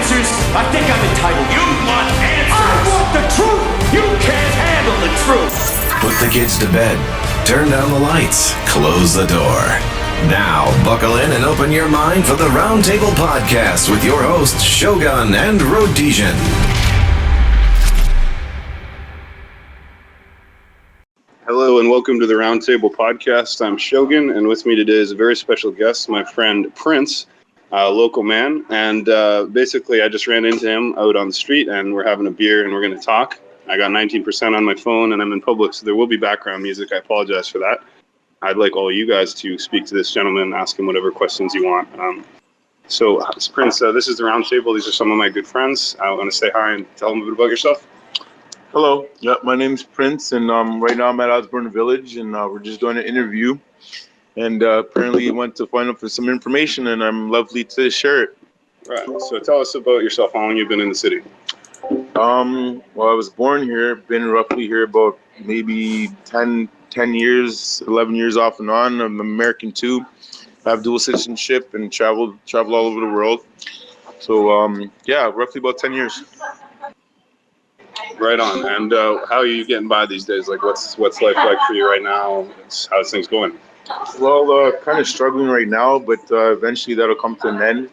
answers? I think I'm entitled. You want answers? I want the truth! You can't handle the truth! Put the kids to bed, turn down the lights, close the door. Now, buckle in and open your mind for the Roundtable Podcast with your hosts, Shogun and Rhodesian. Hello and welcome to the Roundtable Podcast. I'm Shogun, and with me today is a very special guest, my friend Prince, a local man. And basically, I just ran into him out on the street, and we're having a beer, and we're going to talk. I got 19% on my phone, and I'm in public, so there will be background music. I apologize for that. I'd like all you guys to speak to this gentleman, ask him whatever questions you want. So, Prince, this is the Roundtable. These are some of my good friends. I want to say hi and tell them a bit about yourself. Hello, yeah, my name's Prince, and right now I'm at Osborne Village, and we're just doing an interview. And apparently went to find out for some information, and I'm lovely to share it. Right. So tell us about yourself. How long you've been in the city? Well, I was born here, been roughly here about maybe 10 years, 11 years off and on. I'm American too. I have dual citizenship and travel all over the world. So yeah, roughly about 10 years. Right on. And how are you getting by these days? Like, what's life like for you right now? How's things going? Well, kind of struggling right now, but eventually that'll come to an end.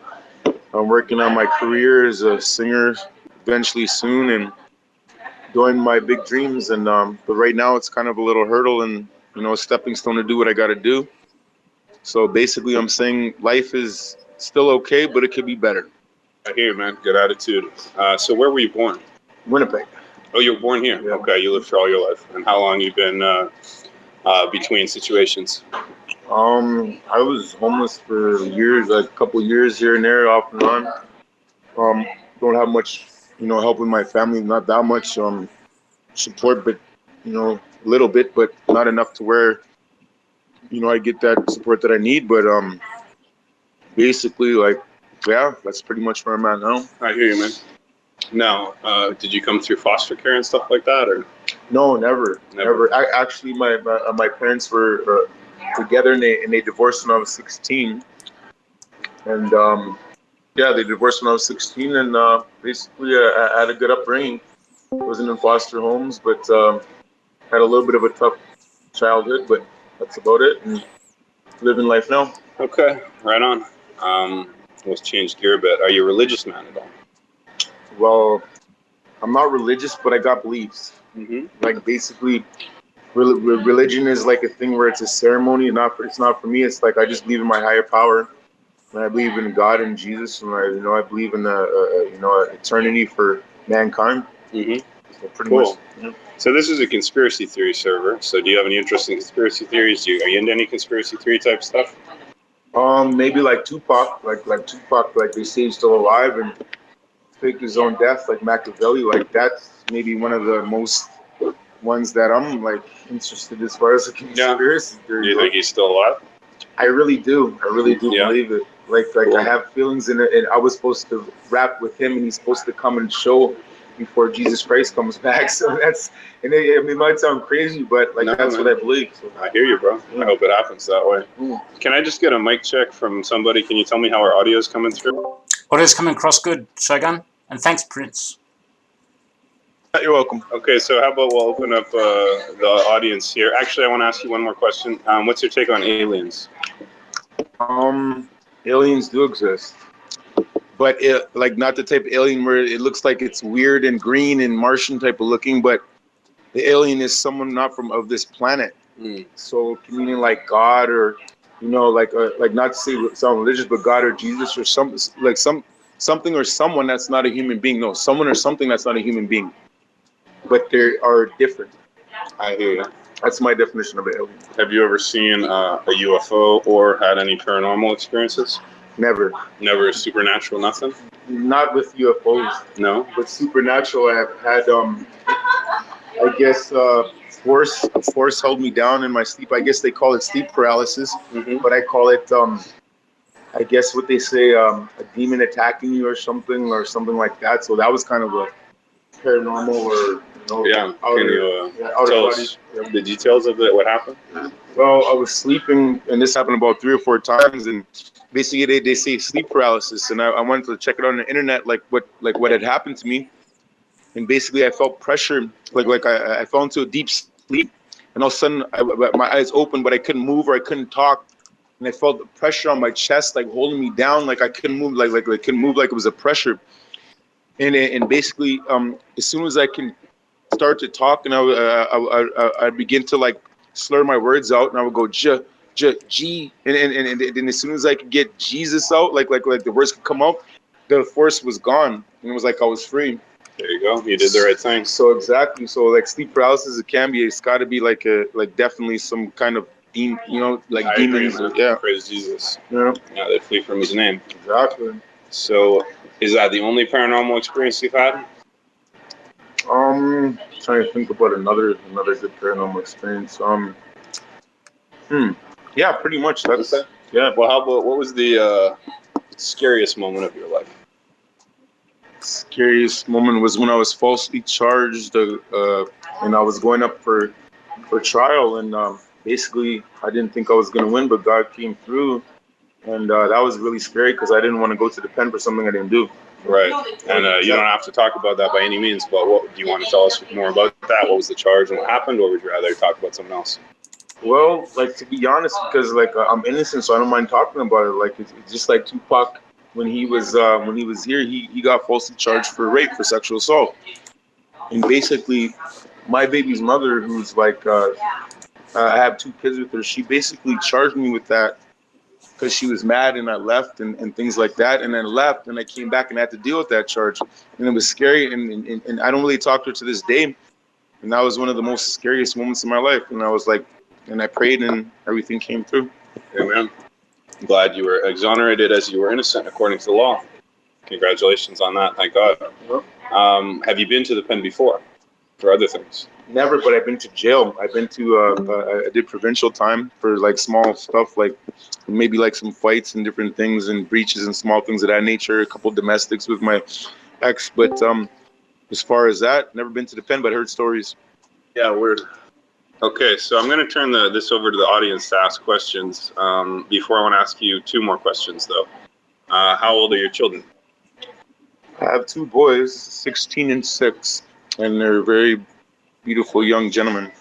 I'm working on my career as a singer eventually soon, and doing my big dreams. And but right now it's kind of a little hurdle and a stepping stone to do what I got to do. So basically, I'm saying life is still okay, but it could be better. I hear you, man. Good attitude. So where were you born? Winnipeg. Oh, you were born here. Yeah. Okay, you lived for all your life. And how long you been between situations? I was homeless for years, like a couple years here and there, off and on. Don't have much, help with my family, not that much support, but a little bit, but not enough to where I get that support that I need. But basically, like, yeah, that's pretty much where I'm at now. I hear you, man. Now, did you come through foster care and stuff like that, or? No, never. Actually, my parents were together, and they divorced when I was 16. And yeah, they divorced when I was 16, and basically I had a good upbringing. Wasn't in foster homes, but had a little bit of a tough childhood, but that's about it. And living life now. Okay, right on. Let's change gear a bit. Are you a religious man at all? Well, I'm not religious, but I got beliefs. Mm-hmm. Like, basically, religion is like a thing where it's a ceremony. It's not for me. It's like I just believe in my higher power, and I believe in God and Jesus, and I believe in the eternity for mankind. Mm-hmm. So pretty Cool. much. Yeah. So this is a conspiracy theory server. So do you have any interest in conspiracy theories? Are you into any conspiracy theory type stuff? Maybe like Tupac, like they say he's still alive and faked his own death, like Machiavelli. Like, that's maybe one of the most ones that I'm like interested as far as a conspiracy theory. Do you think he's still alive? I really do. Yeah. Believe it. Like Cool. I have feelings in it, and I was supposed to rap with him, and he's supposed to come and show before Jesus Christ comes back. So it might sound crazy, but that's what I believe. So. I hear you, bro. Yeah. I hope it happens that way. Yeah. Can I just get a mic check from somebody? Can you tell me how our audio is coming through? Audio is coming across good, Shogun, and thanks, Prince. You're welcome. Okay, so how about we'll open up the audience here. Actually, I want to ask you one more question. What's your take on aliens? Aliens do exist, but not the type of alien where it looks like it's weird and green and Martian type of looking, but the alien is someone not of this planet. So meaning like God, or like not to say sound religious, but God or Jesus or something or someone that's not a human being. No, someone or something that's not a human being, but they are different. I hear you. That's my definition of an alien. Have you ever seen a UFO or had any paranormal experiences? Never. Never supernatural, nothing? Not with UFOs. No? With supernatural, I have had, I guess, force held me down in my sleep. I guess they call it sleep paralysis, but I call it, I guess what they say, a demon attacking you or something like that. So that was kind of a paranormal or Yeah. Can you tell us the details of it? What happened? Well, I was sleeping, and this happened about 3 or 4 times, and basically they say sleep paralysis, and I wanted to check it on the internet, like what had happened to me, and basically I felt pressure, I fell into a deep sleep, and all of a sudden my eyes opened, but I couldn't move or I couldn't talk, and I felt the pressure on my chest, like holding me down, like I couldn't move, like couldn't move, like it was a pressure, and basically as soon as I can start to talk, and I begin to like slur my words out, and I would go G, and as soon as I could get Jesus out, like the words could come out, the force was gone, and it was like I was free. There you go. You did the right thing. So exactly. So like sleep paralysis, it can be. It's got to be like definitely some kind of demon, like I demons. agree, man. Yeah. Praise Jesus. Yeah. Yeah, they flee from his name. Exactly. So, is that the only paranormal experience you've had? Trying to think about another good paranormal experience. Yeah, pretty much. That's Okay. yeah. Well, how about what was the scariest moment of your life? Scariest moment was when I was falsely charged, and I was going up for trial, and basically I didn't think I was gonna win, but God came through, and that was really scary because I didn't want to go to the pen for something I didn't do. Right. And you don't have to talk about that by any means, but what do you want to tell us more about that? What was the charge and what happened, or would you rather talk about something else? Well, like to be honest, because I'm innocent, so I don't mind talking about it. Like it's just like Tupac when he was here, he got falsely charged for rape, for sexual assault, and basically my baby's mother, who's like I have 2 kids with her, she basically charged me with that because she was mad and I left and things like that, and then left and I came back and I had to deal with that charge, and it was scary, and I don't really talk to her to this day, and that was one of the most scariest moments in my life, and I was like, and I prayed and everything came through. Amen. I'm glad you were exonerated as you were innocent according to the law. Congratulations on that. Thank God. Have you been to the pen before for other things? Never, but I've been to jail. I've been to I did provincial time for like small stuff, like maybe like some fights and different things and breaches and small things of that nature, a couple domestics with my ex, but as far as that, never been to the pen, but heard stories. Yeah, weird. Okay, so I'm going to turn this over to the audience to ask questions. Before I want to ask you 2 more questions, though. How old are your children? I have 2 boys, 16 and 6, and they're very beautiful young gentlemen.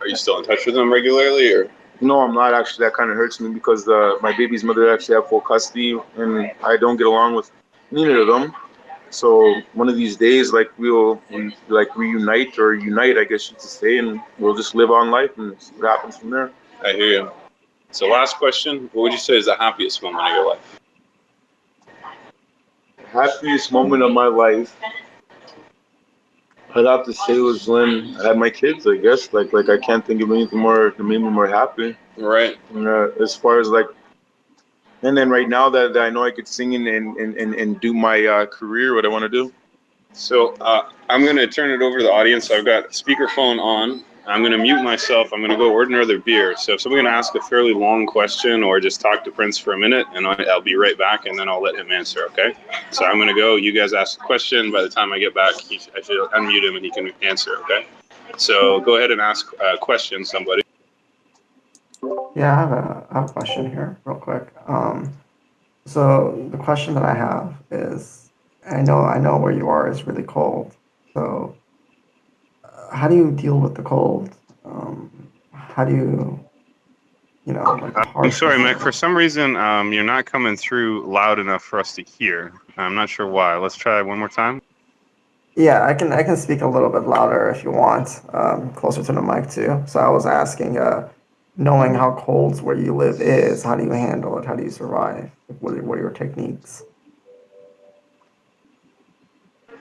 Are you still in touch with them regularly, or? No, I'm not actually. That kind of hurts me because my baby's mother actually have full custody, and I don't get along with neither of them. So one of these days, like we'll reunite or unite, I guess you could say, and we'll just live on life and see what happens from there. I hear you. So last question, what would you say is the happiest moment of your life? The happiest moment of my life, I'd have to say, was when I had my kids, I guess. Like I can't think of anything more that made me more happy. Right. And, as far as like, and then right now that I know I could sing and do my career, what I want to do. So I'm going to turn it over to the audience. I've got speakerphone on. I'm going to mute myself. I'm going to go order another beer. So if someone's going to ask a fairly long question or just talk to Prince for a minute, and I'll be right back, and then I'll let him answer, okay? So I'm going to go. You guys ask a question. By the time I get back, I should unmute him, and he can answer, okay? So go ahead and ask a question, somebody. Yeah, I have a question here, real quick. So the question that I have is, I know where you are is really cold. So, how do you deal with the cold? How do you, like I'm harsh? sorry, Mick. For some reason, you're not coming through loud enough for us to hear. I'm not sure why. Let's try one more time. Yeah, I can speak a little bit louder if you want, closer to the mic too. So I was asking, knowing how cold where you live is, how do you handle it? How do you survive? What are your techniques?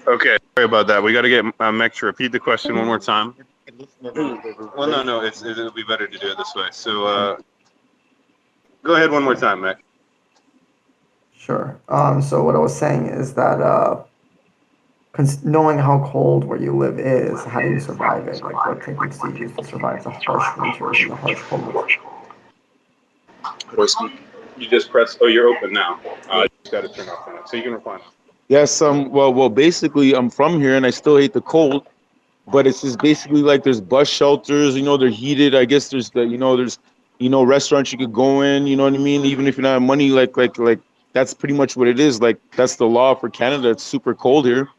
Okay, sorry about that. We got to get Mick to repeat the question one more time. Well, no, it'll be better to do it this way. So go ahead one more time, Mick. Sure. So what I was saying is that knowing how cold where you live is, how do you survive it? Like what techniques do you use to survive the harsh winters and the harsh cold? How do I speak? You just press. Oh, you're open now. You just got to turn off that, so you can reply. Yes. Well, basically, I'm from here, and I still hate the cold. but it's just basically like there's bus shelters, they're heated. I guess there's restaurants you could go in, you know what I mean? Even if you don't have money, like that's pretty much what it is. Like that's the law for Canada. It's super cold here,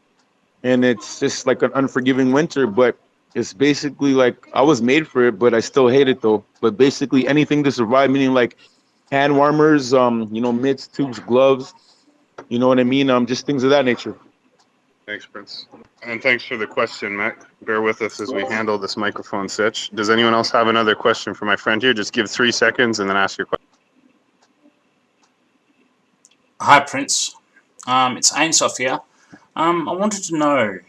and it's just like an unforgiving winter, but it's basically like I was made for it, but I still hate it though. But basically anything to survive, meaning like hand warmers, mitts, tubes, gloves, you know what I mean? Just things of that nature. Thanks, Prince. And thanks for the question, Matt. Bear with us as we handle this microphone switch. Does anyone else have another question for my friend here? Just give 3 seconds and then ask your question. Hi, Prince. It's Ainsworth here. I wanted to know,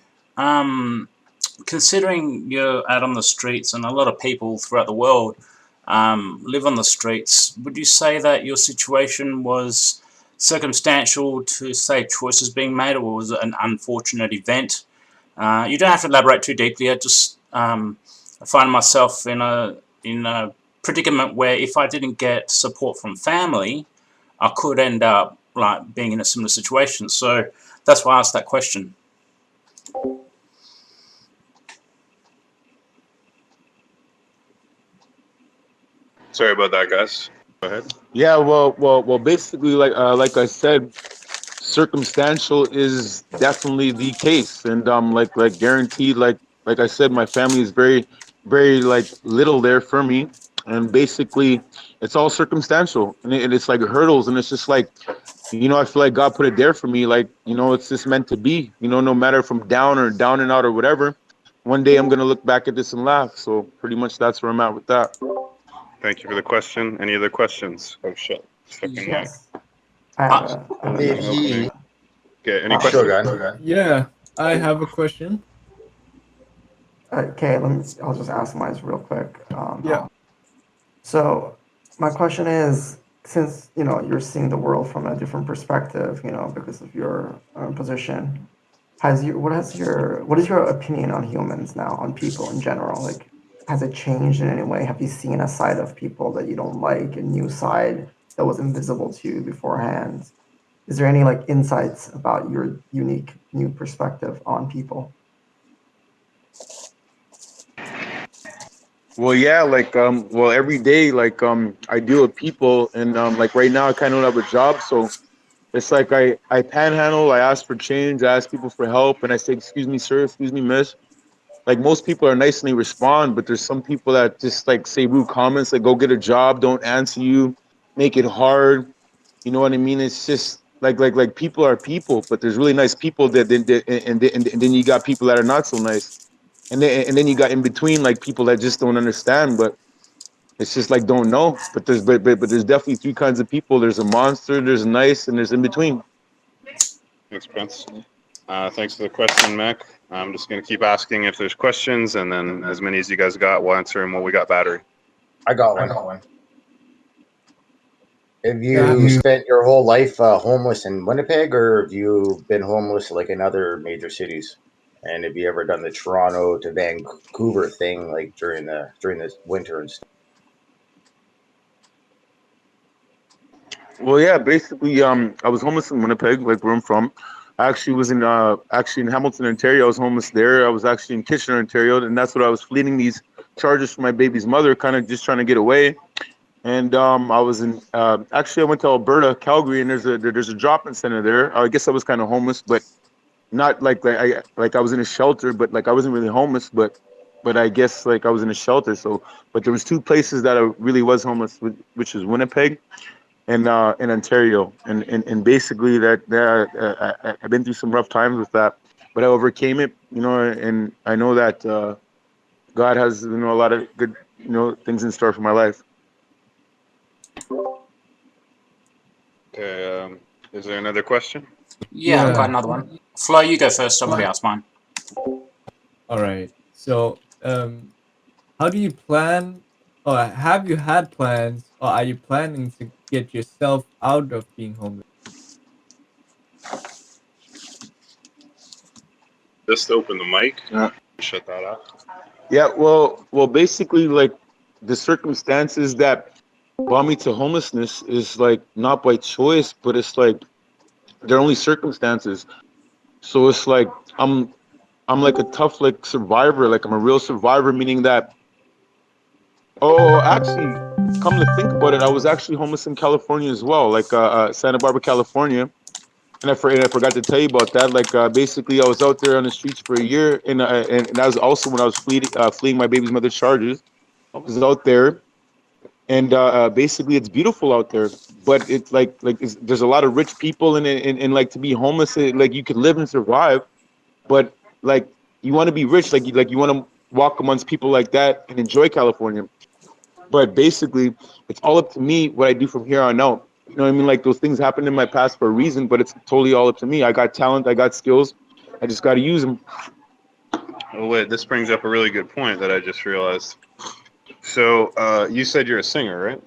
considering you're out on the streets and a lot of people throughout the world live on the streets, would you say that your situation was circumstantial to, say, choices being made, or was it an unfortunate event? You don't have to elaborate too deeply. I just find myself in a predicament where if I didn't get support from family, I could end up like being in a similar situation. So that's why I asked that question. Sorry about that, guys. Go ahead. Yeah, well. Basically, like I said, circumstantial is definitely the case, and like guaranteed, like I said, my family is very, very like little there for me, and basically, it's all circumstantial, and it's like hurdles, and it's just like, I feel like God put it there for me, like it's just meant to be, no matter if I'm down or down and out or whatever, one day I'm gonna look back at this and laugh. So pretty much that's where I'm at with that. Thank you for the question. Any other questions? Oh, shit. Yes. I have Okay, any questions? Shogun. Yeah, I have a question. Okay, I'll just ask mine real quick. Yeah. So my question is, since you're seeing the world from a different perspective, because of your position, what is your opinion on humans now, on people in general? Like, has it changed in any way? Have you seen a side of people that you don't like, a new side that was invisible to you beforehand? Is there any like insights about your unique new perspective on people? Well, yeah, well, every day, I deal with people, and like right now, I kind of don't have a job, so it's like I panhandle, I ask for change, I ask people for help, and I say, "Excuse me, sir, excuse me, miss." Like most people are nice and they respond, but there's some people that just like say rude comments, like "Go get a job," don't answer you, make it hard. You know what I mean? It's just like people are people, but there's really nice people and then you got people that are not so nice. And then you got in between like people that just don't understand, but it's just like don't know. But there's definitely 3 kinds of people. There's a monster, there's nice, and there's in between. Thanks, Prince. Thanks for the question, Mac. I'm just going to keep asking if there's questions, and then as many as you guys got, we'll answer them while we got battery. I got one. Have you spent your whole life homeless in Winnipeg, or have you been homeless like in other major cities? And have you ever done the Toronto to Vancouver thing, like during this winter and stuff? Well, yeah, basically, I was homeless in Winnipeg, like where I'm from. I actually was in Hamilton, Ontario. I was homeless there. I was actually in Kitchener, Ontario, and that's what I was fleeing these charges from my baby's mother, kind of just trying to get away. And I was in actually I went to Alberta, Calgary, and there's a drop-in center there. I guess I was kind of homeless, but not like I was in a shelter, but like I wasn't really homeless, but I guess like I was in a shelter. So, but there was 2 places that I really was homeless, which was Winnipeg and in Ontario, and basically I've been through some rough times with that, but I overcame it, and I know that God has a lot of good things in store for my life. Okay, is there another question? Yeah, I've got another one. Flo, you go first. Somebody asked mine. All right. So, how do you plan, or have you had plans, or are you planning to get yourself out of being homeless? Just open the mic. Yeah. Shut that off. Yeah, well, basically, like the circumstances that brought me to homelessness is like not by choice, but it's like they're only circumstances. So it's like I'm I'm like a tough like survivor. Like I'm a real survivor, meaning that. Oh, actually, come to think about it, I was actually homeless in California as well, like Santa Barbara, California. And I forgot to tell you about that. Like basically, I was out there on the streets for a year, and that was also when I was fleeing my baby's mother's charges. I was out there, and basically, it's beautiful out there, but it's there's a lot of rich people, and like to be homeless, like you could live and survive, but like you want to be rich, like you want to walk amongst people like that and enjoy California. But basically, it's all up to me what I do from here on out. You know what I mean? Like those things happened in my past for a reason, but it's totally all up to me. I got talent, I got skills, I just got to use them. Oh, wait, this brings up a really good point that I just realized. So you said you're a singer, right?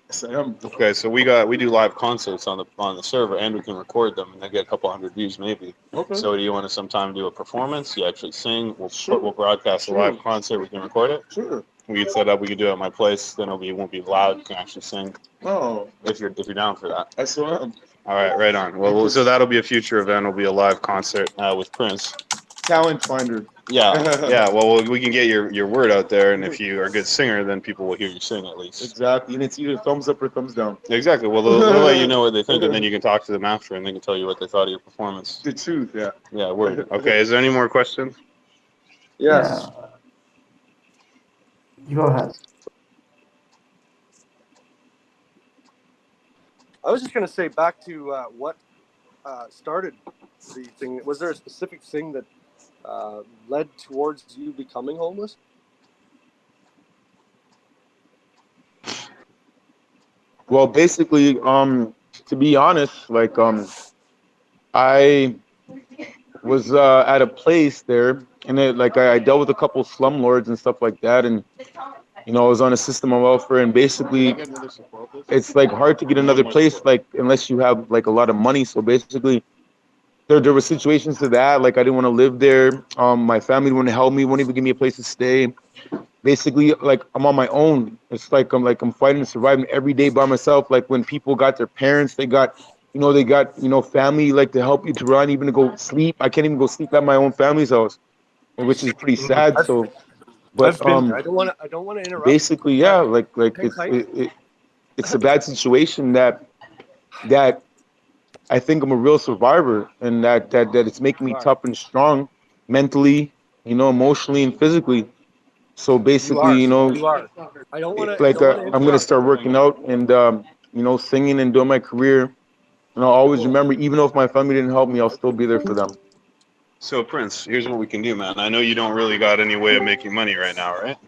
Yes, I am. Okay, so we do live concerts on the server, and we can record them, and they get a couple hundred views maybe. Okay. So do you want to sometime do a performance? You actually sing. Sure. We'll broadcast a live concert. We can record it. Sure. We can set up. We can do it at my place. Then it won't be loud. You can actually sing Oh, if you're down for that. I still am. All right, right on. Well, so that'll be a future event. It'll be a live concert with Prince. Talent finder. Yeah, yeah. Well, we can get your word out there, and if you are a good singer, then people will hear you sing at least. Exactly, and it's either thumbs up or thumbs down. Exactly. Well, they'll let you know what they think, and then you can talk to them after, and they can tell you what they thought of your performance. The truth, yeah. Yeah, word. Okay, is there any more questions? Yes. Yeah. You go ahead. I was just going to say back to what started the thing. Was there a specific thing that led towards you becoming homeless? Well, basically, to be honest, like I was at a place there, and I dealt with a couple slumlords and stuff like that, and I was on a system of welfare, and basically, it's like hard to get another place, like unless you have like a lot of money. So basically, there were situations to that, like I didn't want to live there. My family wouldn't help me, wouldn't even give me a place to stay. Basically, like I'm on my own. It's like I'm fighting and surviving every day by myself. Like when people got their parents, they got family like to help you to run, even to go sleep. I can't even go sleep at my own family's house, which is pretty sad. So, but I don't want to interrupt. basically, yeah, like it's a bad situation that I think I'm a real survivor, and that it's making me tough and strong, mentally, emotionally and physically. So basically, you are. I don't want to. like I'm gonna start working out and singing and doing my career. And I'll always remember, even though if my family didn't help me, I'll still be there for them. So, Prince, here's what we can do, man. I know you don't really got any way of making money right now, right?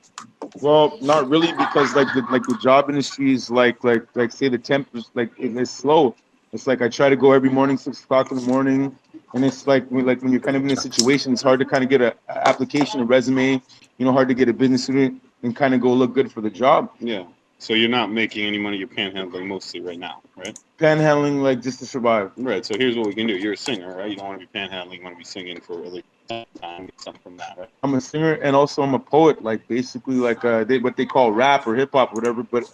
Well, not really, because the job industry is like say the temp is it's slow. It's like I try to go every morning 6 o'clock in the morning, and it's like when you're kind of in a situation, it's hard to kind of get a application, a resume, hard to get a business student and kind of go look good for the job. Yeah. So you're not making any money. You're panhandling mostly right now, right? Panhandling, like just to survive. Right. So here's what we can do. You're a singer, right? You don't want to be panhandling. You want to be singing for really time. Get something from that, right? I'm a singer and also I'm a poet. Like basically, like what they call rap or hip hop, whatever. But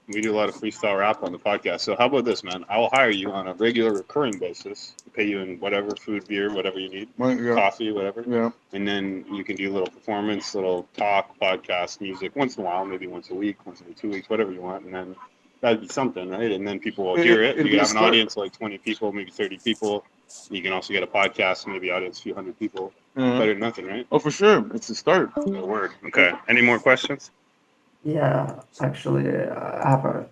we do a lot of freestyle rap on the podcast. So how about this, man? I will hire you on a regular, recurring basis. Pay you in whatever food, beer, whatever you need, coffee, whatever. Yeah. And then you can do a little performance, little talk, podcast, music once in a while, maybe once a week, once every 2 weeks, whatever you want. And then that'd be something, right? And then people will hear it. You can have an audience of like 20 people, maybe 30 people. You can also get a podcast, maybe audience a few hundred people. Better than nothing, right? Oh, for sure. It's a start. A word. Okay. Any more questions? Yeah, actually, I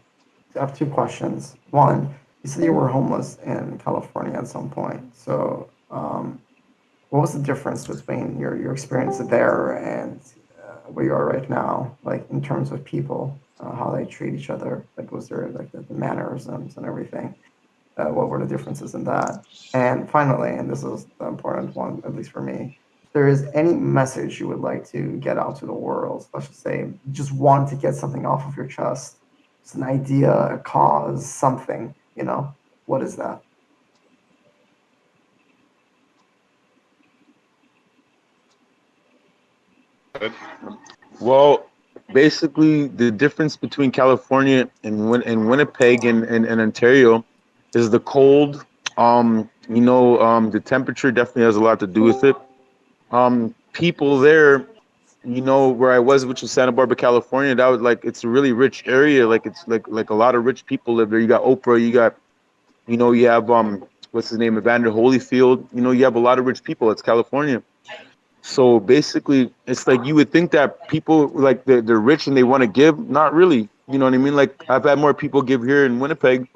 have two questions. One, you said you were homeless in California at some point. So, what was the difference between your experience there and where you are right now, like in terms of people, how they treat each other? Like, was there like the mannerisms and everything? What were the differences in that? And finally, and this is the important one, at least for me, if there is any message you would like to get out to the world, let's just say you just want to get something off of your chest, it's an idea, a cause, something, what is that? Well, basically, the difference between California and Winnipeg and Ontario is the cold. The temperature definitely has a lot to do with it. People there, where I was, which is Santa Barbara, California, that was like it's a really rich area. Like it's like a lot of rich people live there. You got Oprah, you got you have what's his name, Evander Holyfield. You have a lot of rich people. It's California. So basically, it's like you would think that people like they're rich and they want to give. Not really. You know what I mean? Like I've had more people give here in Winnipeg,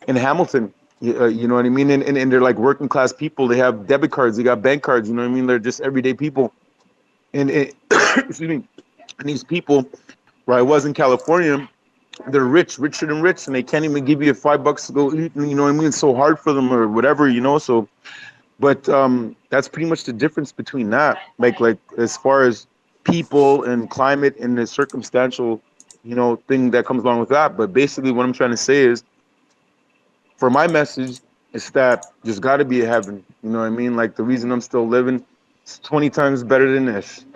in Hamilton. You know what I mean? And they're like working class people. They have debit cards. They got bank cards. You know what I mean? They're just everyday people. And excuse me. And these people, where I was in California, they're rich, richer than rich, and they can't even give you $5 to go eat. You know what I mean? It's so hard for them or whatever. So, but that's pretty much the difference between that. Like as far as people and climate and the circumstantial, thing that comes along with that. But basically, what I'm trying to say is, for my message, is that there's got to be a heaven. You know what I mean? Like the reason I'm still living is 20 times better than this.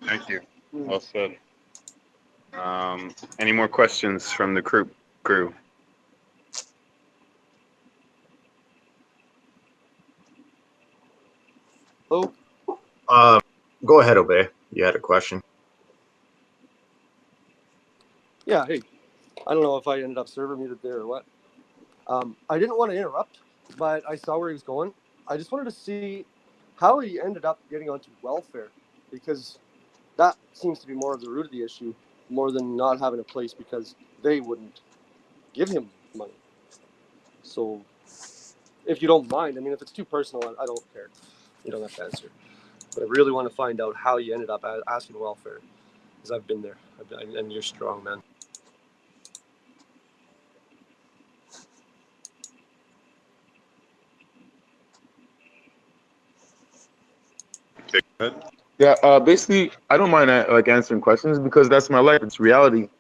Thank you. Well said. Any more questions from the crew? Hello? Go ahead, Obey. You had a question. Yeah, hey. I don't know if I ended up server muted there or what. I didn't want to interrupt, but I saw where he was going. I just wanted to see how he ended up getting onto welfare, because that seems to be more of the root of the issue, more than not having a place because they wouldn't give him money. So, if you don't mind, I mean, if it's too personal, I don't care. You don't have to answer. But I really want to find out how you ended up asking welfare, because I've been there, and you're strong, man. Okay, go ahead. Yeah, basically, I don't mind like answering questions because that's my life. It's reality.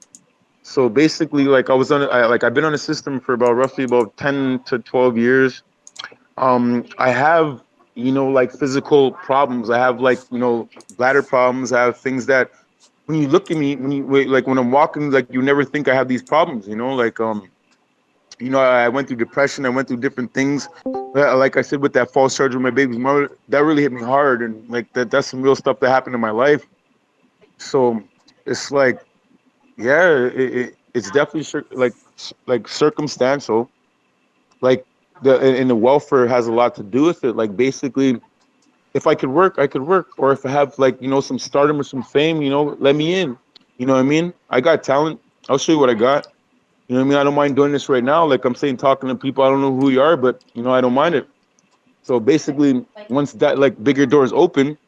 So basically, like I've been on a system for roughly about 10 to 12 years. I have, like physical problems. I have like, bladder problems. I have things that when you look at me, when I'm walking, like you never think I have these problems, like, I went through depression. I went through different things. Like I said, with that false charge with my baby's mother, that really hit me hard. And like that's some real stuff that happened in my life. So it's like, yeah, it's definitely like circumstantial. Like and the welfare has a lot to do with it. Like basically, if I could work, I could work, or if I have like some stardom or some fame, let me in. You know what I mean? I got talent. I'll show you what I got. You know what I mean? I don't mind doing this right now. Like I'm saying, talking to people, I don't know who you are, but I don't mind it. So basically, once that like bigger doors open,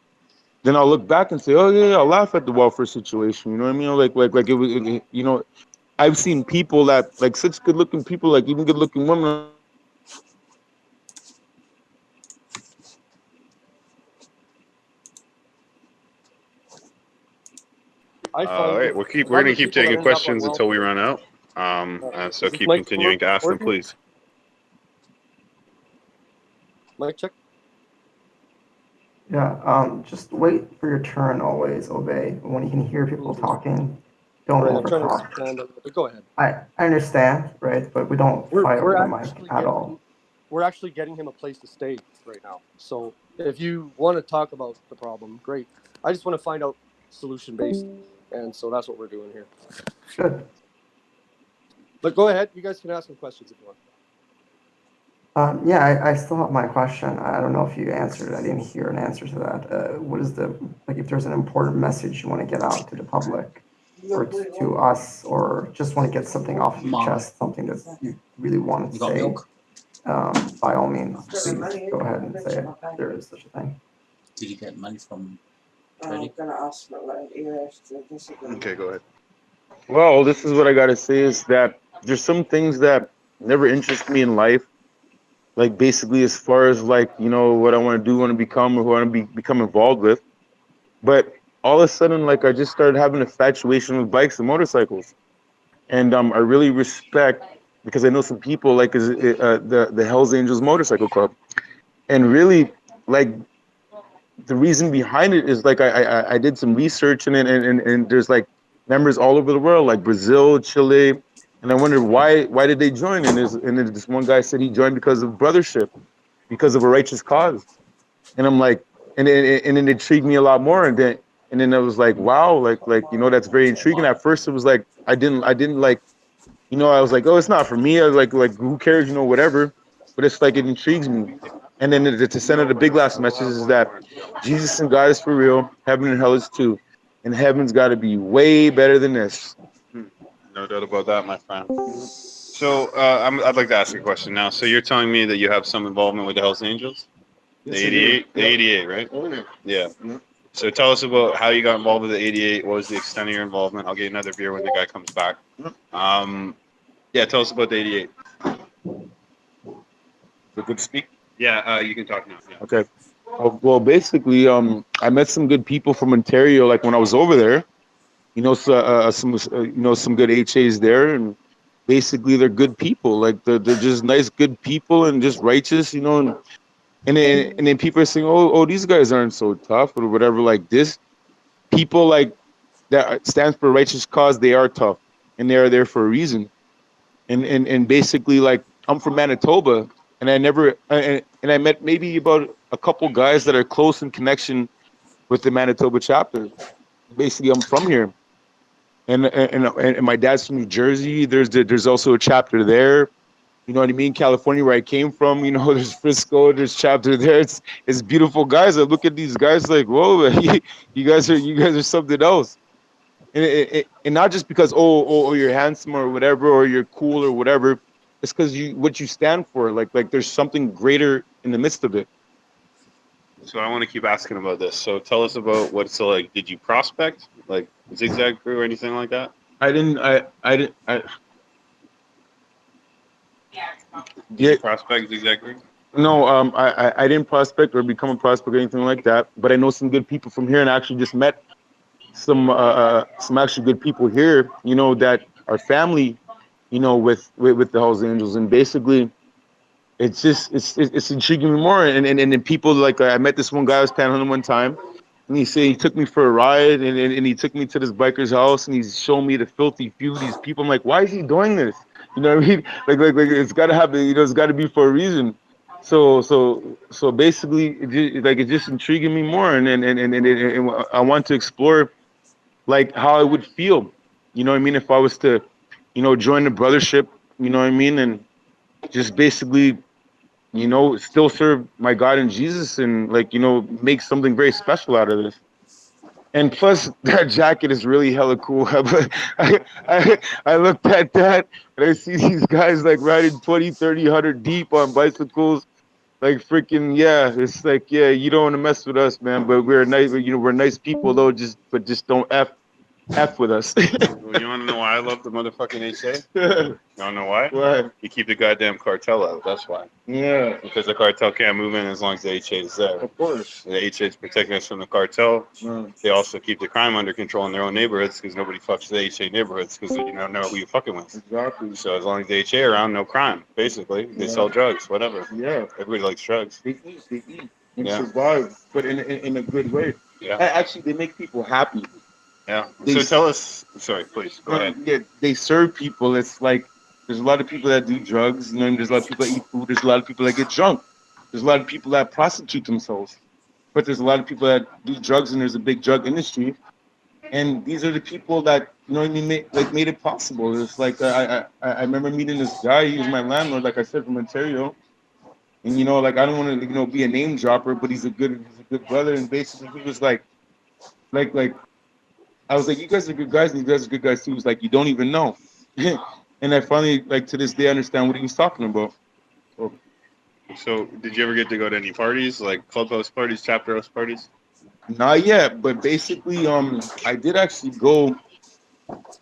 then I'll look back and say, oh yeah, I'll laugh at the welfare situation. You know what I mean? Like it was, I've seen people that like such good looking people, like even good looking women. All right, we're gonna keep taking questions until we run out. So keep continuing to ask them, please. Mic check. Yeah, just wait for your turn always, Obey. When you can hear people talking, don't Right, I'm trying to overtalk. expand on it, but go ahead. I understand, right? But we don't fight over the mic at all. We're actually getting him a place to stay right now. So if you want to talk about the problem, great. I just want to find out solution based, and so that's what we're doing here. Good. But go ahead. You guys can ask some questions if you want. Yeah, I still have my question. I don't know if you answered it. I didn't hear an answer to that. What is if there's an important message you want to get out to the public or to us, or just want to get something off of your chest, something that you really want to say, by all means, please go ahead and say it. If there is such a thing. Did you get money from? Okay, go ahead. Well, this is what I gotta say is that there's some things that never interest me in life. Like basically, as far as like what I want to do, want to become, or who I want to become involved with. But all of a sudden, like I just started having infatuation with bikes and motorcycles, and I really respect, because I know some people like the Hell's Angels Motorcycle Club, and really like the reason behind it is like I did some research in it, and there's like members all over the world, like Brazil, Chile, and I wondered why did they join? And then this one guy said he joined because of brothership, because of a righteous cause, and I'm like, and then it intrigued me a lot more. And then I was like, wow, that's very intriguing. At first, it was like I didn't like, I was like, oh, it's not for me. I was like who cares, whatever. But it's like it intrigues me. And then to send out a big last message is that Jesus and God is for real. Heaven and hell is too, and heaven's got to be way better than this. No doubt about that, my friend. So I'd like to ask you a question now. So you're telling me that you have some involvement with the Hells Angels? The 88? The 88, right? Yeah. So tell us about how you got involved with the 88. What was the extent of your involvement? I'll get another beer when the guy comes back. Yeah, tell us about the 88. So good to speak. Yeah, you can talk now. Yeah. Okay. Well, basically, I met some good people from Ontario. Like when I was over there, some good HAs there, and basically they're good people. Like they're just nice, good people, and just righteous, and then people are saying, oh, these guys aren't so tough or whatever. Like this, people like that stands for righteous cause. They are tough, and they are there for a reason. And basically, like I'm from Manitoba, and I met maybe about a couple guys that are close in connection with the Manitoba chapter. Basically, I'm from here, and my dad's from New Jersey. There's also a chapter there. You know what I mean? California, where I came from, there's Frisco, there's chapter there. It's beautiful guys. I look at these guys like, whoa, you guys are something else. And not just because you're handsome or whatever, or you're cool or whatever. It's because what you stand for. Like there's something greater in the midst of it. So I want to keep asking about this. So tell us about what it's like. Did you prospect like Zigzag Crew or anything like that? I didn't. Did you prospect Zigzag Crew? No, I didn't prospect or become a prospect or anything like that. But I know some good people from here, and I actually just met some actually good people here. That are family. With the Hells Angels, and basically, it's intriguing me more. And then people like I met this one guy I was panhandling one time, and he took me for a ride, and he took me to this biker's house, and he's showing me the filthy few of these people. I'm like, why is he doing this? You know what I mean? Like it's got to happen. It's got to be for a reason. So basically, it's just intriguing me more, and I want to explore like how I would feel. You know what I mean? If I was to, join the brothership. You know what I mean? And just basically, still serve my God and Jesus, and make something very special out of this. And plus, that jacket is really hella cool. I looked at that, and I see these guys like riding 20, 30, 100 deep on bicycles. Like freaking, yeah, it's like, yeah, you don't want to mess with us, man. But we're nice, we're nice people though. Just don't F with us. You want to know why I love the motherfucking HA? You want to know why? Why? You keep the goddamn cartel out. That's why. Yeah. Because the cartel can't move in as long as the HA is there. Of course. The HA is protecting us from the cartel. They also keep the crime under control in their own neighborhoods because nobody fucks the HA neighborhoods because you don't know who you're fucking with. Exactly. So as long as the HA around, no crime. Basically, they sell drugs, whatever. Yeah. Everybody likes drugs. They eat, and survive, but in a good way. Yeah. Actually, they make people happy. Yeah. So tell us. Sorry, please go ahead. Yeah, they serve people. It's like there's a lot of people that do drugs. There's a lot of people that eat food. There's a lot of people that get drunk. There's a lot of people that prostitute themselves. But there's a lot of people that do drugs, and there's a big drug industry. And these are the people that made it possible. It's like I remember meeting this guy. He was my landlord, like I said, from Ontario. And I don't want to be a name dropper, but he's a good brother. And basically, he was like. I was like, you guys are good guys, and you guys are good guys too. He was like, you don't even know. And I finally, to this day, understand what he was talking about. So did you ever get to go to any parties, like clubhouse parties, chapter house parties? Not yet, but basically, I did actually go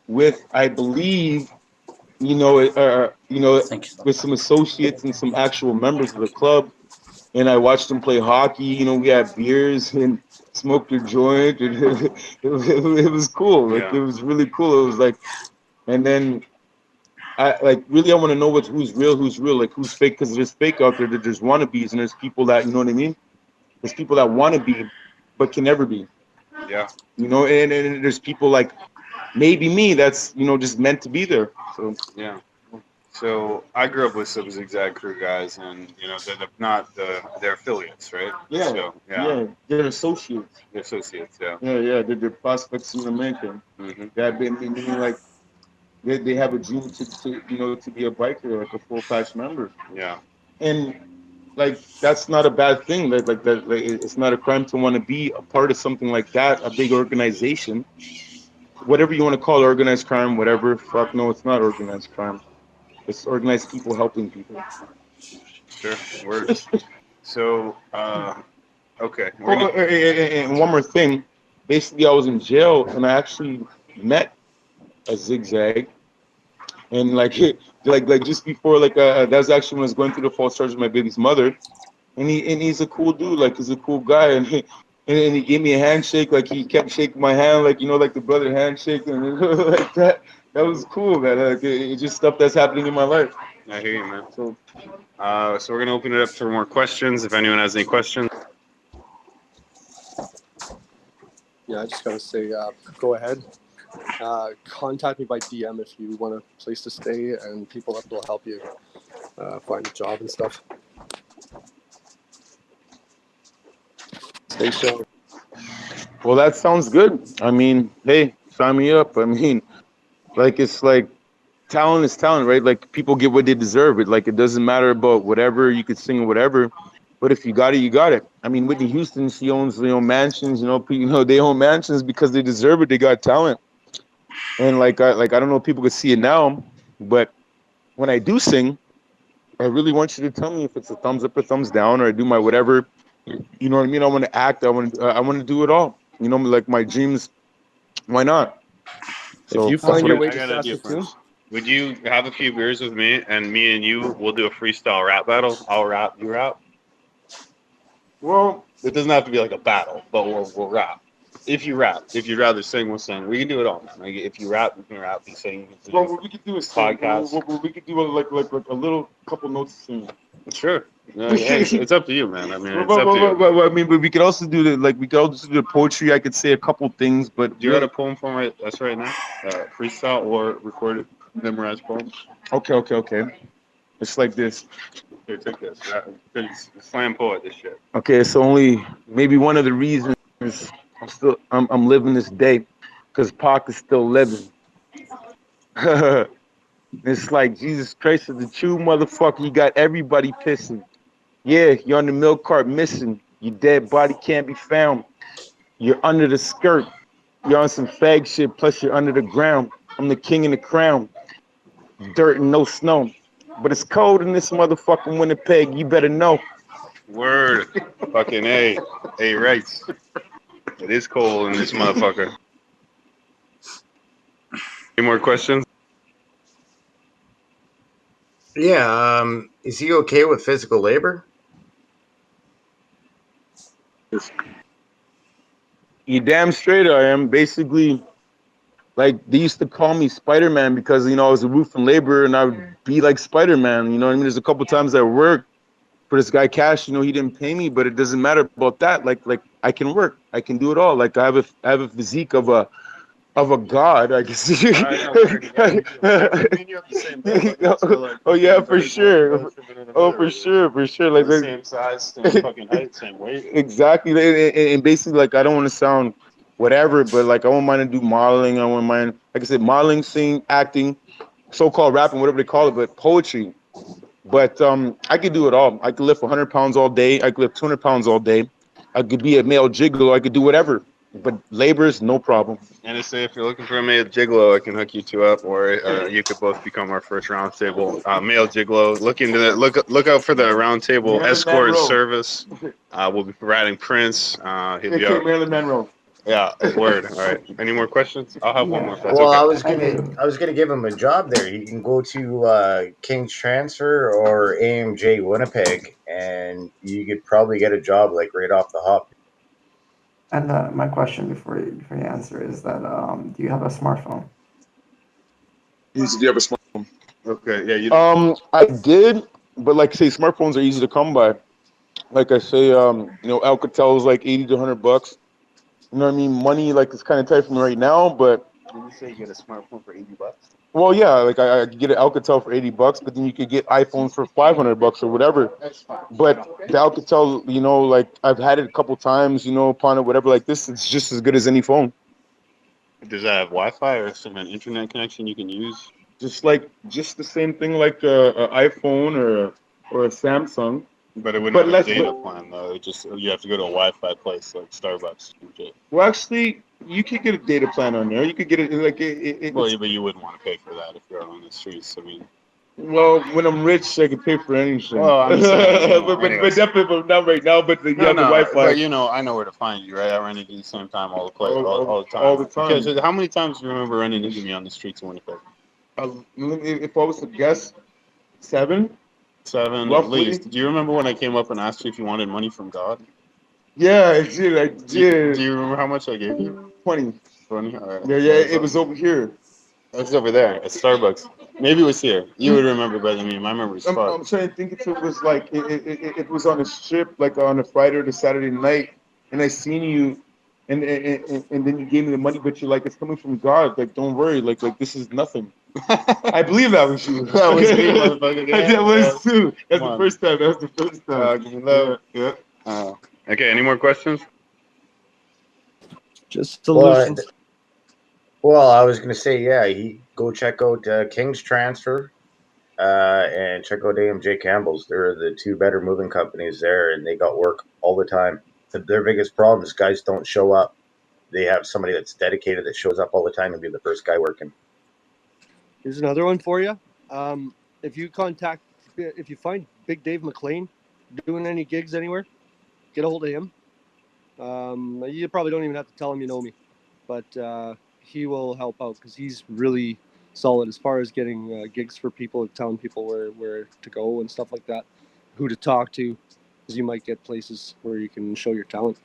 with, I believe, with some associates and some actual members of the club. And I watched them play hockey. We had beers and smoked a joint, and it was cool. It was really cool. It was like, and then I want to know who's real, like who's fake, because there's fake out there. There's wannabes, and there's people that what I mean. There's people that want to be, but can never be. Yeah. And there's people like maybe me that's just meant to be there. So yeah. So I grew up with some Zigzag Crew guys, and they're affiliates, right? Yeah, So, yeah, they're associates. they're associates. Yeah. Yeah, they're prospects in the making. That meaning like they have a dream to be a biker, like a full patch member. Yeah. And like that's not a bad thing. Like it's not a crime to want to be a part of something like that, a big organization, whatever you want to call it, organized crime, whatever. Fuck no, it's not organized crime. It's organized people helping people. Sure. Word. So, okay. And one more thing, basically, I was in jail and I actually met a Zigzag, and like just before that was actually when I was going through the false charge with my baby's mother, and he's a cool dude, like he's a cool guy, and he gave me a handshake, like he kept shaking my hand, like like the brother handshake, and like that. That was cool, man. Like it's just stuff that's happening in my life. I hear you, man. So we're gonna open it up for more questions. If anyone has any questions. Yeah, I just gotta say, go ahead. Contact me by DM if you want a place to stay and people that will help you find a job and stuff. Stay strong. Well, that sounds good. I mean, hey, sign me up. I mean, it's like talent is talent, right? Like people get what they deserve. It doesn't matter about whatever you could sing or whatever, but if you got it, you got it. I mean, Whitney Houston, she owns mansions. They own mansions because they deserve it. They got talent, and I don't know if people could see it now, but when I do sing, I really want you to tell me if it's a thumbs up or thumbs down, or I do my whatever. You know what I mean? I want to act. I want to do it all. Like my dreams. Why not? So if you find your way to Saskatoon, would you have a few beers with me, and me and you will do a freestyle rap battle? I'll rap, you rap. Well, it doesn't have to be like a battle, but we'll rap. If you rap, if you'd rather sing, we'll sing. We can do it all, man. Like if you rap, we can rap. You sing. Well, what we could do is podcast. We could do like a little couple notes sing. Sure. Yeah, it's up to you, man. I mean, it's up to you. I mean, but we could also do we could also do the poetry. I could say a couple things, but do you got a poem for us right now? Freestyle or recorded, memorized poem? Okay. It's like this. Here, take this. It's slam poet, this shit. Okay, so only maybe one of the reasons I'm living this day, because Pac is still living. It's like Jesus Christ is the true motherfucker. You got everybody pissing. Yeah, you're on the milk cart missing. Your dead body can't be found. You're under the skirt. You're on some fag shit, plus you're under the ground. I'm the king in the crown. Dirt and no snow. But it's cold in this motherfucking Winnipeg. You better know. Word. Fucking A. A right. It is cold in this motherfucker. Any more questions? Yeah. Is he okay with physical labor? You damn straight I am. Basically, like they used to call me Spider-Man because I was a roof and labor and I would be like Spider-Man. You know what I mean? There's a couple times I worked for this guy Cash. He didn't pay me, but it doesn't matter about that. Like I can work. I can do it all. Like I have a physique of a god, I guess. Oh yeah, for sure. Oh, for sure. Like same size, same fucking height, same weight. Exactly. And basically, like I don't want to sound whatever, but like I won't mind to do modeling. I won't mind, like I said, modeling, singing, acting, so-called rapping, whatever they call it, but poetry. But I could do it all. I could lift 100 pounds all day. I could lift 200 pounds all day. I could be a male gigolo. I could do whatever. But labor is no problem. And to say, if you're looking for a male gigolo, I can hook you two up, or you could both become our first roundtable male gigolo. Look into that. Look out for the roundtable escort service. We'll be providing Prince. Marilyn Monroe. Yeah, word. All right. Any more questions? I'll have one more. Well, okay. I was gonna give him a job there. He can go to King's Transfer or AMJ Winnipeg, and you could probably get a job like right off the hop. And my question before you answer is that do you have a smartphone? Do you have a smartphone? Okay, yeah. I did, but like I say, smartphones are easy to come by. Like I say, Alcatel is like $80 to $100. You know what I mean? Money like it's kind of tight for me right now, but Did you say you get a smartphone for $80? Well, yeah, like I could get an Alcatel for $80, but then you could get iPhones for $500 or whatever. But the Alcatel, like I've had it a couple times, upon it, whatever, like this, it's just as good as any phone. Does that have Wi-Fi or some an internet connection you can use? Just the same thing like a iPhone or a Samsung. But it wouldn't But have less, a data plan though. It just you have to go to a Wi-Fi place like Starbucks. And shit. well, actually, you could get a data plan on there. You could get it like Well, but you wouldn't want to pay for that if you're on the streets. I mean, well, when I'm rich, I can pay for anything. well, I'm saying, but definitely not right now. But the Wi-Fi. But I know where to find you, right? I run into you the same time all the time. All the time. Because how many times do you remember running into me on the streets of Winnipeg? If I was to guess, 7. 7 Roughly. at least. Do you remember when I came up and asked you if you wanted money from God? Yeah, I did. Do you remember how much I gave you? 20. 20? All right. Yeah, it was over here. It's over there at Starbucks. Maybe it was here. You would remember better than me. My memory's I'm fucked. trying to think if it was like it was on a strip, like on a Friday or the Saturday night, and I seen you, and then you gave me the money, but you're like, it's coming from God. Like, don't worry. Like this is nothing. I believe that was you. That was me, motherfucker. Yeah, that was too. That's Come the on. first time. That was the first time. Give me love. Yeah. Okay, any more questions? Just solutions. Well, I was gonna say, yeah, go check out King's Transfer, and check out AMJ Campbell's. They're the two better moving companies there, and they got work all the time. Their biggest problem is guys don't show up. They have somebody that's dedicated that shows up all the time and be the first guy working. Here's another one for you. If you find Big Dave McLean doing any gigs anywhere, get a hold of him. You probably don't even have to tell him you know me, but he will help out because he's really solid as far as getting gigs for people, telling people where to go and stuff like that, who to talk to, because you might get places where you can show your talent.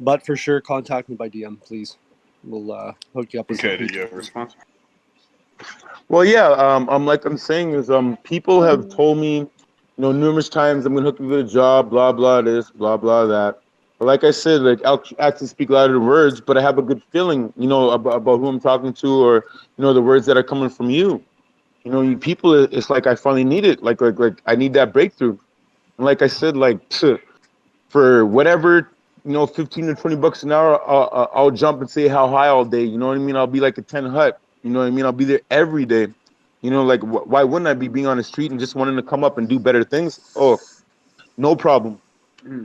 But for sure, contact me by DM, please. We'll hook you up with Okay, some did you have a response? Well, yeah. Like I'm saying is, people have told me, numerous times, I'm gonna hook you with a job, blah blah this, blah blah that. But like I said, like actions speak louder than words. But I have a good feeling, about who I'm talking to, or the words that are coming from you. You people, it's like I finally need it. Like I need that breakthrough. And like I said, for whatever, 15 to $20 an hour, I'll jump and say how high all day. You know what I mean? I'll be like a 10 hut. You know what I mean? I'll be there every day. Why wouldn't I be being on the street and just wanting to come up and do better things? Oh, no problem.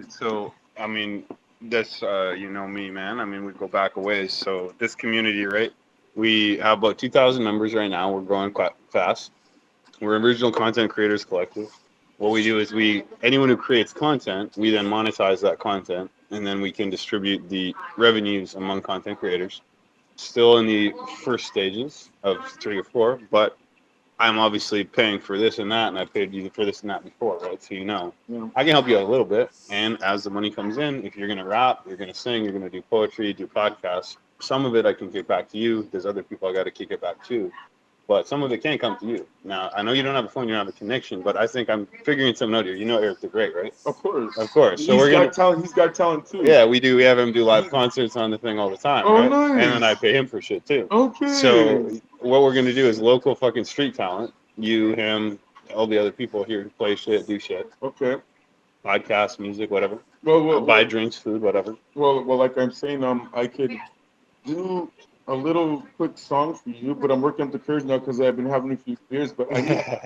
So, I mean, that's, me, man. I mean, we go back a ways. So this community, right? We have about 2,000 members right now. We're growing quite fast. We're an original content creators collective. What we do is anyone who creates content, we then monetize that content, and then we can distribute the revenues among content creators. Still in the first stages of 3 or 4, but I'm obviously paying for this and that, and I paid you for this and that before, right? So I can help you out a little bit, and as the money comes in, if you're gonna rap, you're gonna sing, you're gonna do poetry, do podcasts, some of it I can kick back to you. There's other people I got to kick it back to. But some of it can come to you. Now, I know you don't have a phone, you don't have a connection, but I think I'm figuring something out here. You know Eric the Great, right? Of course. So He's got talent too. Yeah, we do. We have him do live concerts on the thing all the time, right? Nice. And then I pay him for shit too. Okay. So what we're gonna do is local fucking street talent. You, him, all the other people here who play shit, do shit. Okay. Podcast, music, whatever. Well, buy drinks, food, whatever. Well, like I'm saying, I could do a little quick song for you, but I'm working up the courage now because I've been having a few beers. But I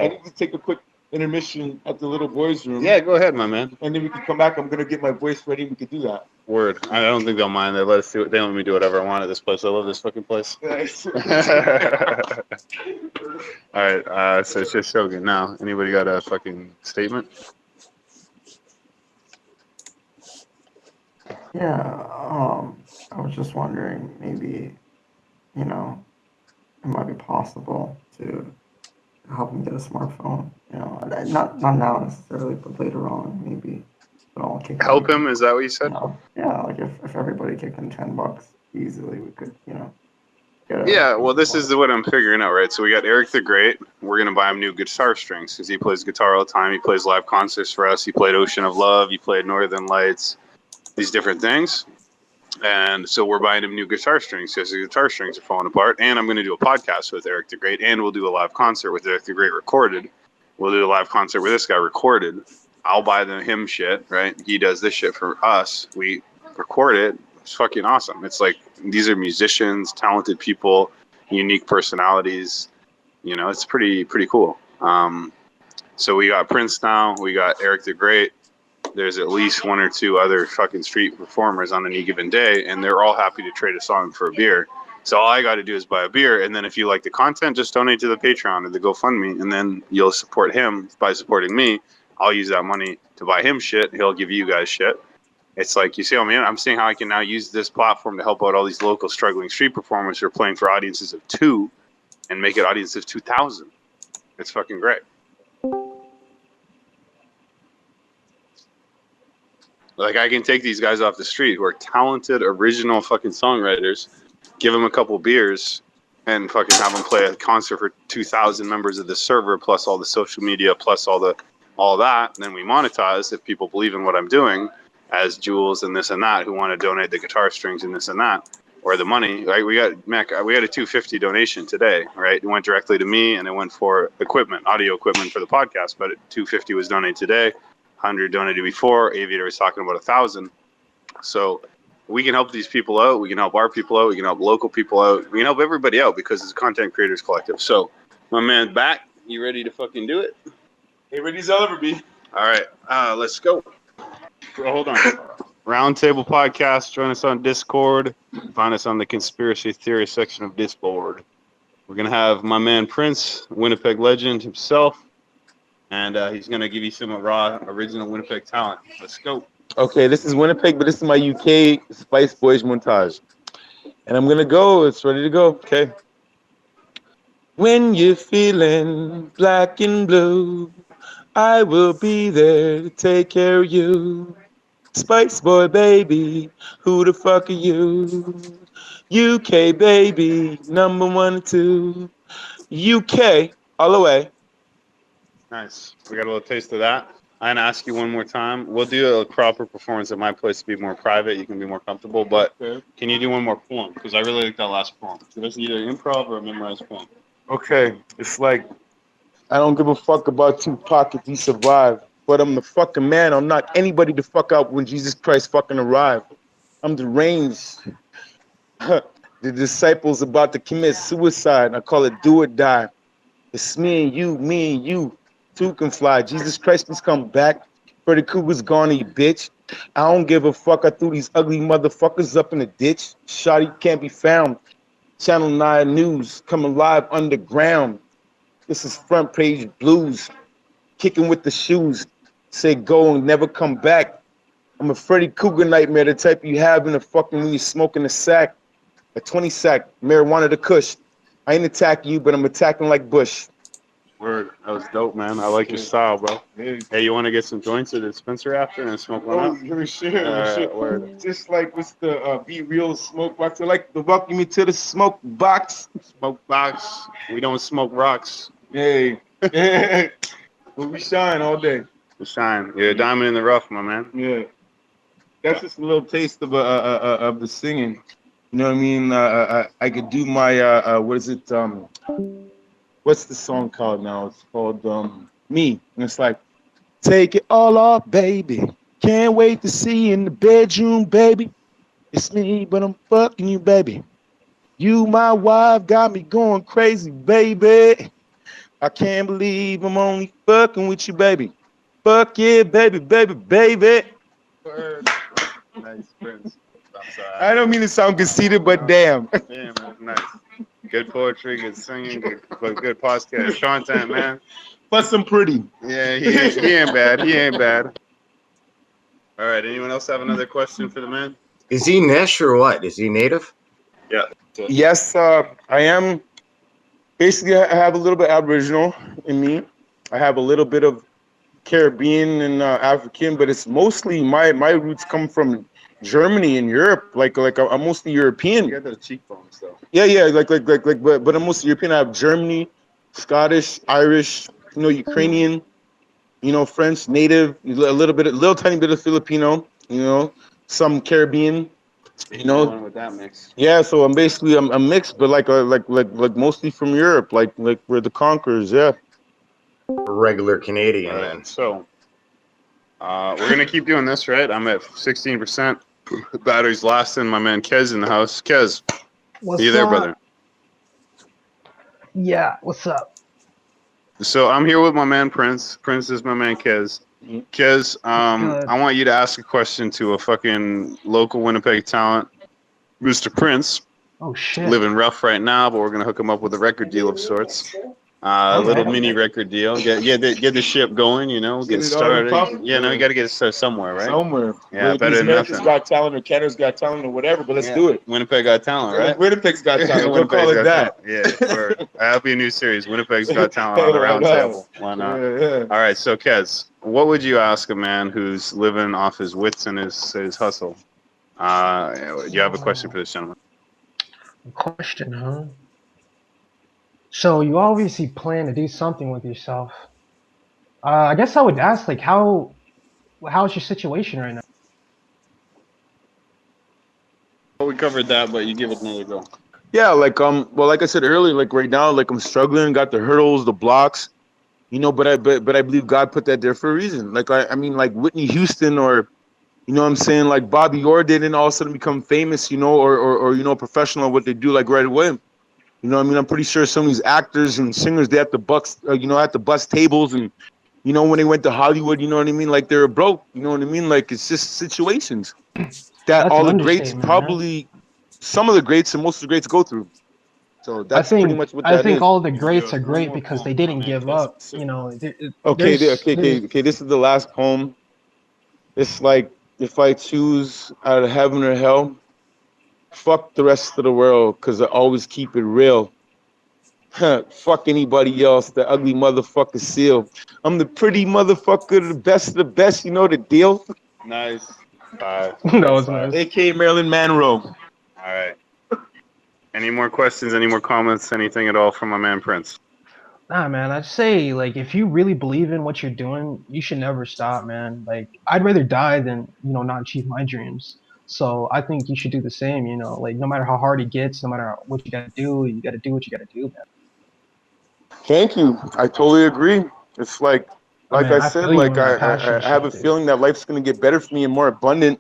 need to take a quick intermission at the little boys' room. Yeah, go ahead, my man. And then we can come back. I'm gonna get my voice ready. And we can do that. Word. I don't think they'll mind. They let us do it. They let me do whatever I want at this place. I love this fucking place. Nice. All right. So it's just Shogun now. Anybody got a fucking statement? Yeah, I was just wondering, maybe, it might be possible to help him get a smartphone. Not now necessarily, but later on, maybe. I'll kick Help him? Is that what you said? Yeah, like if everybody kicked in $10 easily, we could, get Yeah, well, this is what I'm figuring out, right? So we got Eric the Great. We're going to buy him new guitar strings because he plays guitar all the time. He plays live concerts for us. He played Ocean of Love. He played Northern Lights. These different things. And so we're buying him new guitar strings because the guitar strings are falling apart. And I'm going to do a podcast with Eric the Great, and we'll do a live concert with Eric the Great recorded. We'll do a live concert with this guy recorded. I'll buy him shit, right? He does this shit for us. We record it. It's fucking awesome. It's like these are musicians, talented people, unique personalities. You know, it's pretty cool. So we got Prince now. We got Eric the Great. There's at least one or two other fucking street performers on any given day, and they're all happy to trade a song for a beer. So all I got to do is buy a beer, and then if you like the content, just donate to the Patreon or the GoFundMe, and then you'll support him by supporting me. I'll use that money to buy him shit. He'll give you guys shit. It's like, you see what I mean? I'm seeing how I can now use this platform to help out all these local struggling street performers who are playing for audiences of 2 and make it audiences of 2,000. It's fucking great. Like, I can take these guys off the street who are talented, original fucking songwriters, give them a couple beers, and fucking have them play a concert for 2,000 members of the server, plus all the social media, plus all that. And then we monetize if people believe in what I'm doing, as Jules and this and that, who want to donate the guitar strings and this and that, or the money. Right? We got a $250 donation today. Right? It went directly to me, and it went for equipment, audio equipment for the podcast. But $250 was donated today. 100 donated before. Aviator was talking about 1,000. So we can help these people out. We can help our people out. We can help local people out. We can help everybody out because it's a content creators collective. So my man back, you ready to fucking do it? Hey, ready as I'll ever be. All right, let's go. Hold on. Roundtable Podcast. Join us on Discord. Find us on the conspiracy theory section of Discord. We're gonna have my man Prince, Winnipeg legend himself. And he's going to give you some raw, original Winnipeg talent. Let's go. Okay, this is Winnipeg, but this is my UK Spice Boys montage. And I'm going to go. It's ready to go. Okay. When you're feeling black and blue, I will be there to take care of you. Spice Boy, baby, who the fuck are you? UK, baby, number 1 and 2. UK, all the way. Nice. We got a little taste of that. I'm going to ask you one more time. We'll do a proper performance at my place to be more private. You can be more comfortable. But Can you do one more poem? Because I really like that last poem. So that's either improv or a memorized poem. Okay. It's like, I don't give a fuck about Tupac if he survived. But I'm the fucking man. I'll knock anybody the fuck out when Jesus Christ fucking arrived. I'm deranged. The disciples about to commit suicide. I call it do or die. It's me and you. 2 can fly. Jesus Christ, please come back. Freddy Krueger's gone, you bitch. I don't give a fuck. I threw these ugly motherfuckers up in the ditch. Shotty can't be found. Channel 9 News, coming live underground. This is front page blues. Kicking with the shoes. Say go and never come back. I'm a Freddy Krueger nightmare, the type you have in the fucking when you're smoking a sack. A 20 sack, marijuana to kush. I ain't attacking you, but I'm attacking like Bush. Word. That was dope, man. I like your style, bro. Hey, you want to get some joints at the dispenser after and smoke one up? Oh, sure. Just like what's the Be Real smoke box? I like to welcome you to the smoke box. Smoke box. We don't smoke rocks. Hey. But we shine all day. We shine. You're a diamond in the rough, my man. Yeah. That's just a little taste of the singing. You know what I mean? I could do my what is it? What's the song called now? It's called Me. And it's like, take it all off, baby. Can't wait to see you in the bedroom, baby. It's me, but I'm fucking you, baby. You, my wife, got me going crazy, baby. I can't believe I'm only fucking with you, baby. Fuck yeah, baby, baby, baby. Word. Nice, Prince. I don't mean to sound conceited, but damn. Damn, man. Nice. Good poetry, good singing, good podcast content, man. Plus I'm pretty. Yeah, he ain't bad. He ain't bad. All right, anyone else have another question for the man? Is he Nish or what? Is he native? Yeah. Yes, I am. Basically, I have a little bit Aboriginal in me. I have a little bit of Caribbean and African, but it's mostly my roots come from Germany and Europe. Like I'm mostly European. You got those cheekbones though. Yeah, but I'm mostly European. I have Germany, Scottish, Irish, Ukrainian, French, native, a little tiny bit of Filipino, some Caribbean, You know, with that mix. yeah. So I'm mixed, but like mostly from Europe, like we're the conquerors. Yeah. Regular Canadian All then. right, so we're gonna keep doing this, right? I'm at 16%. Battery's lasting. My man Kez in the house. Kez, What's are you there, up? brother? Yeah, what's up? So I'm here with my man Prince. Prince is my man Kez. Kez, Good. I want you to ask a question to a fucking local Winnipeg talent, Mr. Prince. Oh shit. Living rough right now, but we're gonna hook him up with a record deal of sorts. A little mini record deal. Get the ship going, you know, get started. You know, you got to get it started somewhere, right? Somewhere. Yeah, Whether better it's than America's nothing. Got Talent or Canada's Got Talent or whatever, but let's do it. Winnipeg Got Talent, right? Winnipeg's Got Talent. We'll call it that. Yeah, or that'll be a new series. Winnipeg's Got Talent on the round table. Why not? Yeah. All right, so Kez, what would you ask a man who's living off his wits and his hustle? Do you have a question for this gentleman? Question, huh? So you obviously plan to do something with yourself. I guess I would ask, like, how's your situation right now? Well, we covered that, but you give it another go. Yeah, like well, like I said earlier, like right now, like I'm struggling, got the hurdles, the blocks, you know, but I believe God put that there for a reason. Like I mean, like Whitney Houston or, you know what I'm saying, like Bobby Orr didn't all of a sudden become famous, you know, or you know, professional at what they do like right away. You know what I mean? I'm pretty sure some of these actors and singers, they have to you know, at the bus tables and, you know, when they went to Hollywood, you know what I mean? Like they're broke, you know what I mean? Like it's just situations that That's all an the greats understatement, man. probably, some of the greats and most of the greats go through. So that's I pretty think much what I that think is. all the greats are great because they didn't give up. You know, Okay, there's okay. This is the last poem. It's like if I choose out of heaven or hell, fuck the rest of the world, cause I always keep it real. Fuck anybody else, the ugly motherfucker seal. I'm the pretty motherfucker, the best of the best, you know the deal? Nice. Five. No, it's nice. AKA Marilyn Monroe. All right. Any more questions? Any more comments? Anything at all from my man Prince? Nah, man, I'd say, like, if you really believe in what you're doing, you should never stop, man. Like, I'd rather die than, you know, not achieve my dreams. So I think you should do the same, you know, like, no matter how hard it gets, no matter what you gotta do what you gotta do, man. Thank you. I totally agree. It's like Man, I I said, feel you like on that passion I have a shit, dude. feeling that life's gonna get better for me and more abundant,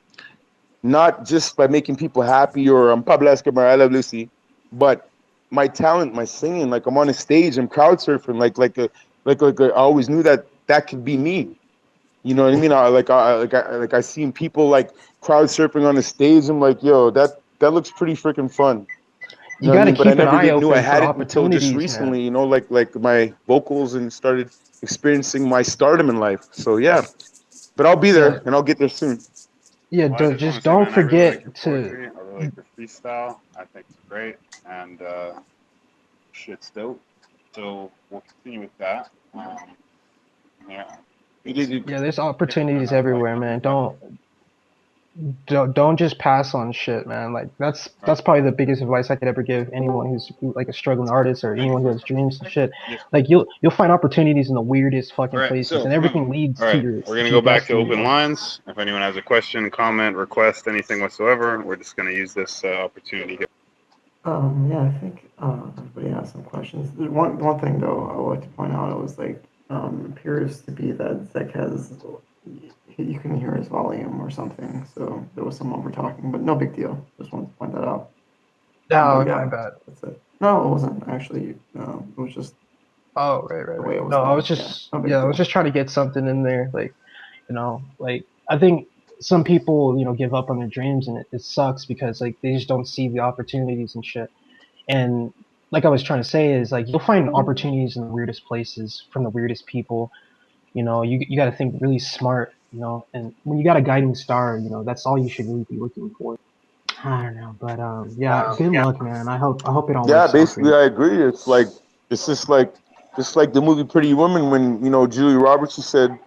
not just by making people happy or I'm Pablo Escobar, I love Lucy, but my talent, my singing, like I'm on a stage, I'm crowd surfing, like I always knew that could be me. You know what I mean? I seen people like crowd surfing on the stage. I'm like, yo, that looks pretty freaking fun. You You know what I gotta mean? But I keep an never eye really knew I open for had it until just opportunities, recently, man. you know, like my vocals and started experiencing my stardom in life. So yeah. But I'll be Yeah, there and I'll get there soon. yeah. Well, I just want Just to say, don't man, I really like your forget to. poetry. I really like your freestyle. I think it's great, and shit's dope. So we'll continue with that. Yeah. Yeah, there's opportunities everywhere, man. Don't just pass on shit, man. Like that's probably the biggest advice I could ever give anyone who's like a struggling artist or anyone who has dreams and shit. Like you'll find opportunities in the weirdest All fucking right, places, so and everything leads all to right, your we're gonna to go your back to destiny, open you know? lines. If anyone has a question, comment, request, anything whatsoever, we're just gonna use this opportunity here. Yeah, I think everybody has some questions. There's one thing though I would like to point out. It was like appears to be that Zek has you can hear his volume or something. So there was some over talking, but no big deal. Just wanted to point that out. Oh, But my yeah, bad. that's it. No, it wasn't actually. It was just Oh, right. the way it was No, I was going. Yeah, just no big yeah, I was deal. just trying to get something in there, like you know, like I think some people you know give up on their dreams, and it sucks because like they just don't see the opportunities and shit. And like I was trying to say is like you'll find opportunities in the weirdest places from the weirdest people. You know, you got to think really smart. You know, and when you got a guiding star, you know that's all you should really be looking for. I don't know, but yeah, good luck, man. I hope it all Yeah, works out for basically you. I agree. It's just like the movie Pretty Woman when, you know, Julia Roberts, she said,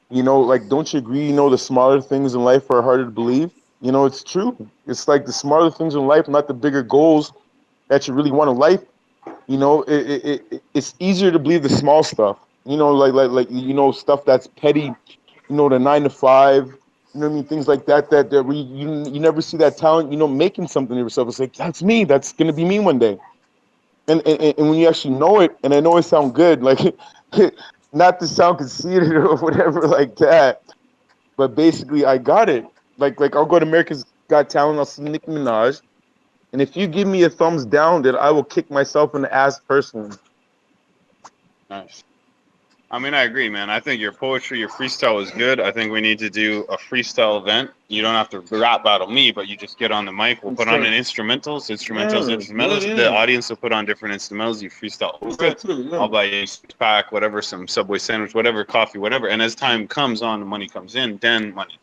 you know, like, don't you agree, you know, the smaller things in life are harder to believe? You know, it's true. It's like the smaller things in life, not the bigger goals that you really want in life. You know, it's easier to believe the small stuff. You know, like you know, stuff that's petty. You know, the 9 to 5, You know what I mean? Things like that where you never see that talent, making something of yourself. It's like, that's me. That's going to be me one day. And when you actually know it, and I know it sounds good, like, not to sound conceited or whatever like that, but basically I got it. Like I'll go to America's Got Talent, I'll see Nicki Minaj, and if you give me a thumbs down, then I will kick myself in the ass personally. Nice. I mean, I agree, man. I think your poetry, your freestyle is good. I think we need to do a freestyle event. You don't have to rap battle me, but you just get on the mic. We'll put on an instrumentals. Yeah. The audience will put on different instrumentals. You freestyle. I'll buy you a pack, whatever, some Subway sandwich, whatever, coffee, whatever. And as time comes on, the money comes in, then money.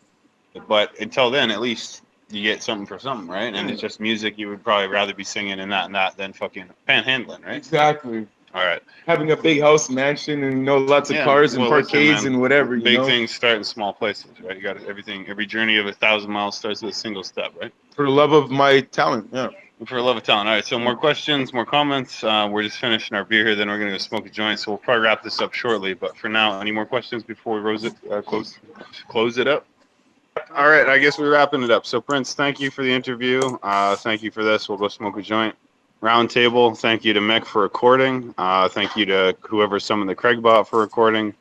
But until then, at least you get something for something, right? And it's just music. You would probably rather be singing and that than fucking panhandling, right? Exactly. All right. Having a big house, mansion, and lots of cars and parkades and whatever. Big things start in small places, right? You got everything. Every journey of 1,000 miles starts with a single step, right? For the love of my talent, yeah. For the love of talent. All right. So more questions, more comments. We're just finishing our beer here. Then we're gonna go smoke a joint. So we'll probably wrap this up shortly. But for now, any more questions before we close it up? All right. I guess we're wrapping it up. So Prince, thank you for the interview. Thank you for this. We'll go smoke a joint. Roundtable, thank you to Mick for recording. Thank you to whoever summoned the Craigbot for recording.